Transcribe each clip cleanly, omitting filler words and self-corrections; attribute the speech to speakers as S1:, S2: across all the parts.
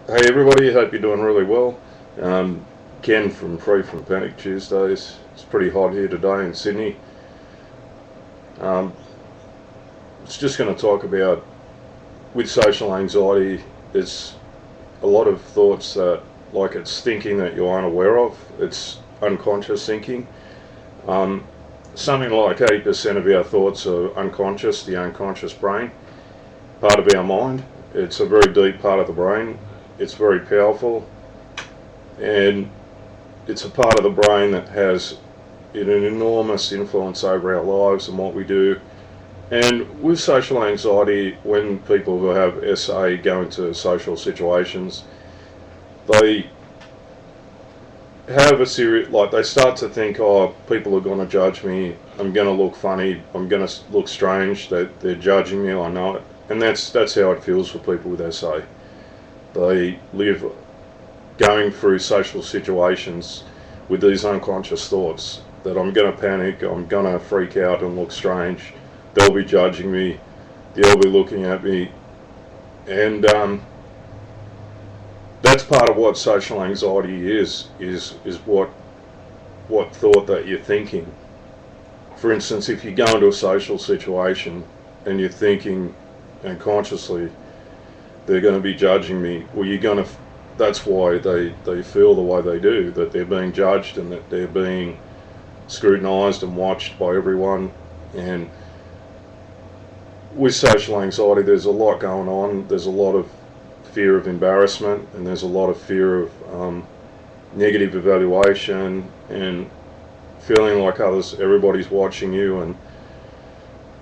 S1: Hey everybody, hope you're doing really well. Um, Ken from Free from Panic Tuesdays. It's pretty hot here today in Sydney. Um, it's just going to talk about with social anxiety. There's a lot of thoughts that, like, it's thinking that you aren't aware of. It's unconscious thinking. Um, Something like 80% of our thoughts are unconscious, the unconscious brain, part of our mind. It's a very deep part of the brain. It's very powerful, and it's a part of the brain that has an enormous influence over our lives and what we do. And with social anxiety, when people who have SA go into social situations, they have a serious, like, they start to think, oh, people are going to judge me, I'm going to look funny, I'm going to look strange, they're judging me, I know it. And that's how it feels for people with SA. They live going through social situations with these unconscious thoughts that I'm going to panic, I'm going to freak out and look strange, they'll be judging me, they'll be looking at me, and that's part of what social anxiety is what thought that you're thinking. For instance, if you go into a social situation and you're thinking unconsciously, they're going to be judging me, well, you're going to, that's why they feel the way they do, that they're being judged and that they're being scrutinised and watched by everyone. And with social anxiety, there's a lot going on. There's a lot of fear of embarrassment, and there's a lot of fear of negative evaluation and feeling like everybody's watching you. And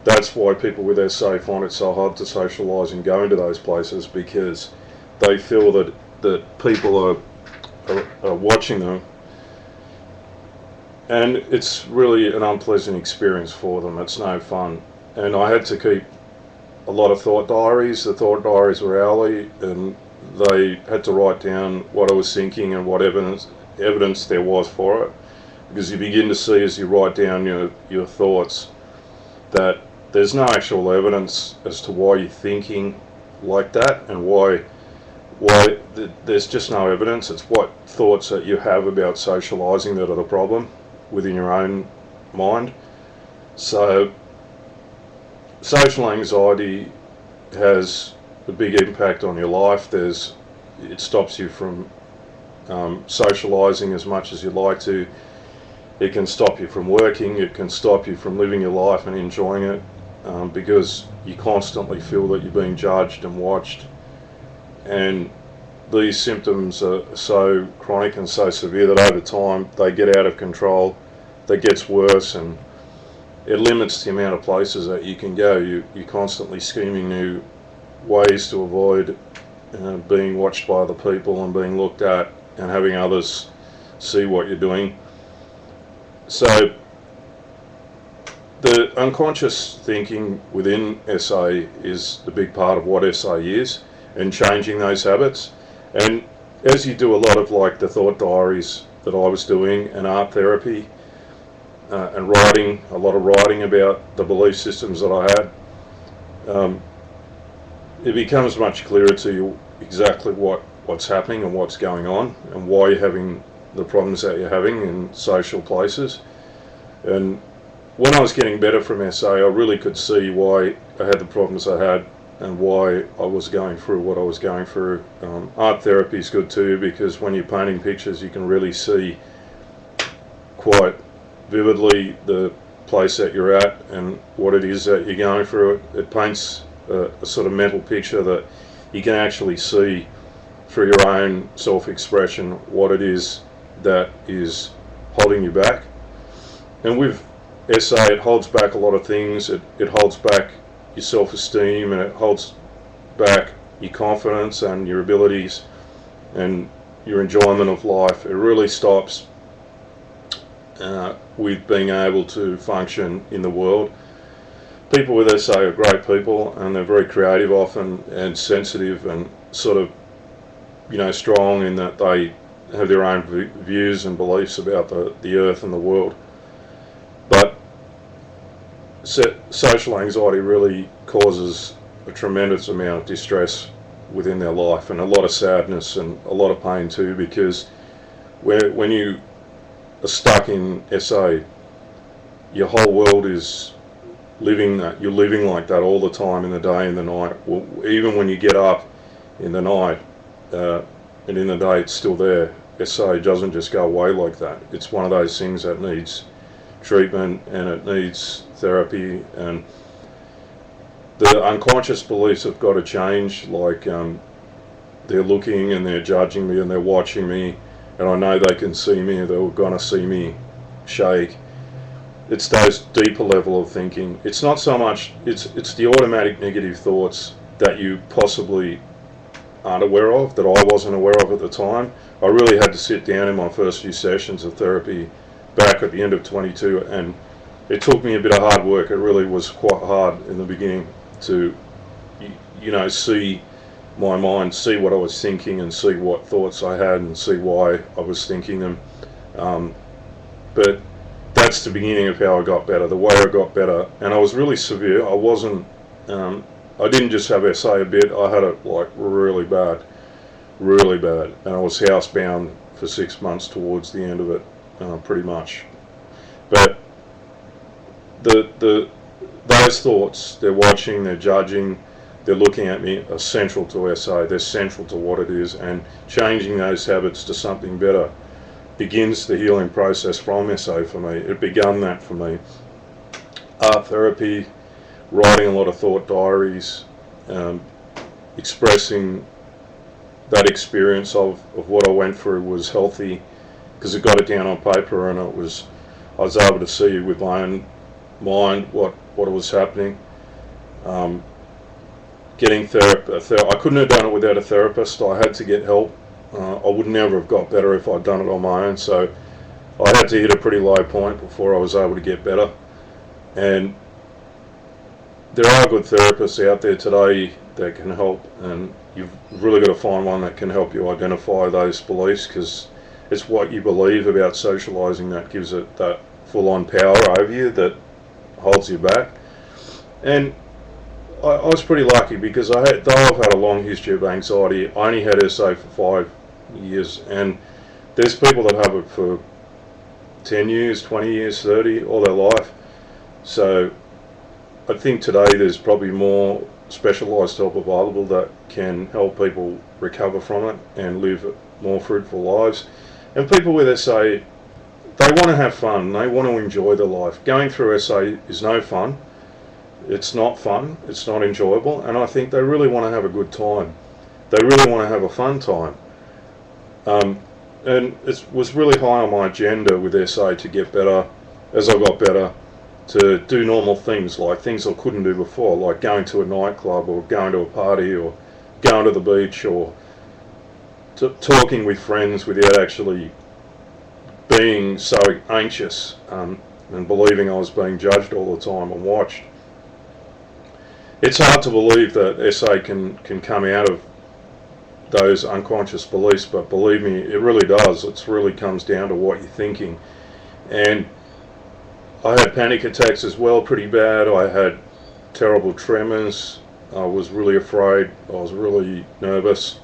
S1: that's why people with SA find it so hard to socialise and go into those places, because they feel that people are watching them, and it's really an unpleasant experience for them. It's no fun. And I had to keep a lot of thought diaries. The thought diaries were hourly, and they had to write down what I was thinking and what evidence there was for it, because you begin to see, as you write down your thoughts, that there's no actual evidence as to why you're thinking like that, and why there's just no evidence. It's what thoughts that you have about socialising that are the problem within your own mind. So social anxiety has a big impact on your life. It stops you from socialising as much as you'd like to. It can stop you from working. It can stop you from living your life and enjoying it, because you constantly feel that you're being judged and watched. And these symptoms are so chronic and so severe that over time they get out of control. That gets worse, and it limits the amount of places that you can go. You're constantly scheming new ways to avoid being watched by other people and being looked at and having others see what you're doing. So the unconscious thinking within SA is the big part of what SA is, and changing those habits. And as you do a lot of, like, the thought diaries that I was doing, and art therapy, and writing, a lot of writing about the belief systems that I had, it becomes much clearer to you exactly what's happening and what's going on, and why you're having the problems that you're having in social places. And when I was getting better from SA, I really could see why I had the problems I had and why I was going through what I was going through. Art therapy is good too, because when you're painting pictures, you can really see quite vividly the place that you're at and what it is that you're going through. It paints a sort of mental picture that you can actually see through your own self-expression what it is that is holding you back. And with SA, it holds back a lot of things. It holds back your self-esteem, and it holds back your confidence and your abilities and your enjoyment of life. It really stops with being able to function in the world. People with SA are great people, and they're very creative often, and sensitive, and sort of, strong in that they have their own views and beliefs about the earth and the world. But social anxiety really causes a tremendous amount of distress within their life, and a lot of sadness and a lot of pain too, because when you are stuck in SA, your whole world is living that. You're living like that all the time, in the day and the night. Well, even when you get up in the night and in the day, it's still there. SA doesn't just go away like that. It's one of those things that needs treatment and it needs therapy, and the unconscious beliefs have got to change. Like they're looking and they're judging me and they're watching me, and I know they can see me, they're going to see me shake. It's those deeper level of thinking. It's not so much, it's the automatic negative thoughts that you possibly aren't aware of, that I wasn't aware of at the time. I really had to sit down in my first few sessions of therapy back at the end of 22, and it took me a bit of hard work. It really was quite hard in the beginning to, see my mind, see what I was thinking and see what thoughts I had and see why I was thinking them. But that's the beginning of how I got better, the way I got better. And I was really severe. I wasn't, I didn't just have SA a bit, I had it like really bad. And I was housebound for 6 months towards the end of it, pretty much. But those thoughts, they're watching, they're judging, they're looking at me, are central to SA. They're central to what it is, and changing those habits to something better begins the healing process from SA for me. It began that for me. Art therapy, writing a lot of thought diaries, expressing that experience of what I went through was healthy, because it got it down on paper, and I was able to see with my own mind what was happening. Getting therapy, I couldn't have done it without a therapist. I had to get help. I would never have got better if I'd done it on my own, so I had to hit a pretty low point before I was able to get better. And there are good therapists out there today that can help, and you've really got to find one that can help you identify those beliefs, because it's what you believe about socialising that gives it that full-on power over you that holds you back. And I was pretty lucky, because though I've had a long history of anxiety, I only had SA for 5 years, and there's people that have it for 10 years, 20 years, 30, all their life. So I think today there's probably more specialised help available that can help people recover from it and live more fruitful lives. And people with SA, they want to have fun, they want to enjoy their life. Going through SA is no fun. It's not fun, it's not enjoyable, and I think they really want to have a good time. They really want to have a fun time. And it was really high on my agenda with SA to get better. As I got better, to do normal things, like things I couldn't do before, like going to a nightclub or going to a party or going to the beach or talking with friends without actually being so anxious and believing I was being judged all the time and watched. It's hard to believe that SA can come out of those unconscious beliefs, but believe me, it really does. It really comes down to what you're thinking. And I had panic attacks as well, pretty bad. I had terrible tremors. I was really afraid. I was really nervous.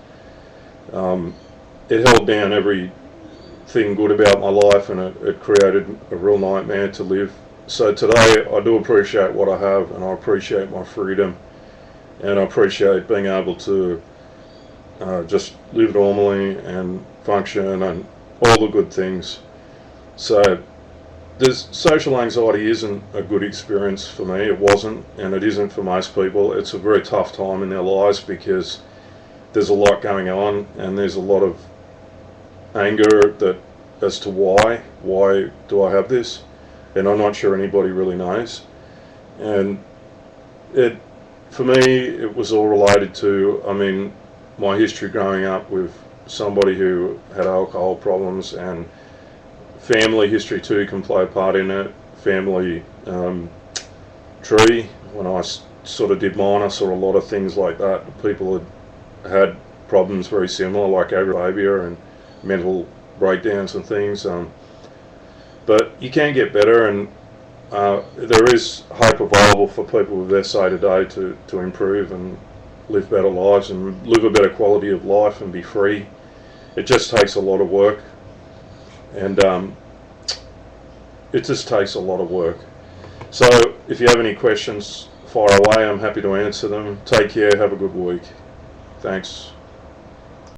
S1: It held down everything good about my life, and it created a real nightmare to live. So today I do appreciate what I have, and I appreciate my freedom, and I appreciate being able to just live normally and function and all the good things. So social anxiety isn't a good experience for me. It wasn't, and it isn't for most people. It's a very tough time in their lives, because there's a lot going on, and there's a lot of anger as to why do I have this, and I'm not sure anybody really knows. And for me, it was all related to, my history growing up with somebody who had alcohol problems, and family history too can play a part in it. Family tree, when I sort of did mine, I saw a lot of things like that. People had problems very similar, like agoraphobia and mental breakdowns and things. But you can get better, and there is hope available for people with SA today to improve, and live better lives and live a better quality of life and be free. It just takes a lot of work, and it just takes a lot of work. So if you have any questions, fire away. I'm happy to answer them. Take care. Have a good week. Thanks.